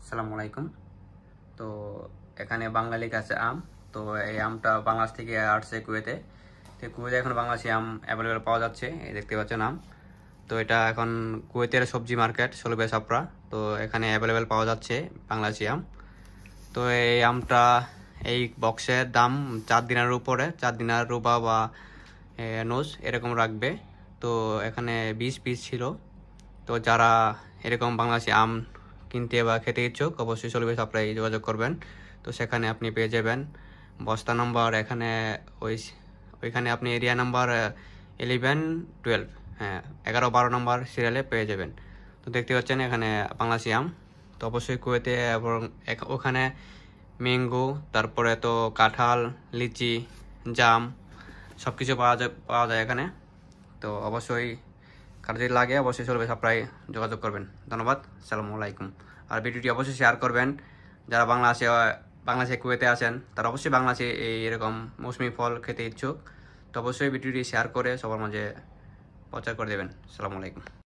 আসসালামু আলাইকুম। তো এখানে বাংলা লেখা আছে আম। তো এই আমটা বাংলাদেশ থেকে আসছে কুয়েতে। তো কুয়েতে এখন বাংলাদেশি আম অ্যাভেলেবেল পাওয়া যাচ্ছে, এই দেখতে পাচ্ছেন আম। তো এটা এখন কুয়েতের সবজি মার্কেট সলবে সাপড়া। তো এখানে অ্যাভেলেবেল পাওয়া যাচ্ছে বাংলাদেশি আম। তো এই আমটা এই বক্সের দাম 4 দিনার উপরে, 4 দিনার রুবা বা নোজ এরকম রাখবে। তো এখানে 20 পিস ছিল। তো যারা এরকম বাংলাদেশি আম কিনতে বা খেতে ইচ্ছুক অবশ্যই সলবে সাপ্লাই যোগাযোগ করবেন। তো সেখানে আপনি পেয়ে যাবেন বস্তা নম্বর, এখানে ওইখানে আপনি এরিয়া নাম্বার 11-12, হ্যাঁ 11-12 নম্বর সিরিয়ালে পেয়ে যাবেন। তো দেখতে পাচ্ছেন এখানে বাংলাদেশি আম। তো অবশ্যই কুয়েতে এবং ওখানে ম্যাঙ্গো, তারপরে তো কাঁঠাল, লিচি, জাম সব কিছু পাওয়া যায় এখানে। তো অবশ্যই কার যদি লাগে অবশ্যই চলবে সাপ্লাই যোগাযোগ করবেন। ধন্যবাদ, আসসালামু আলাইকুম। আর ভিডিওটি অবশ্যই শেয়ার করবেন। যারা বাংলাদেশে কুয়েতে আছেন তারা অবশ্যই বাংলাদেশে এরকম মৌসুমি ফল খেতে ইচ্ছুক। তো অবশ্যই ভিডিওটি শেয়ার করে সবার মাঝে প্রচার করে দেবেন। আসসালামু আলাইকুম।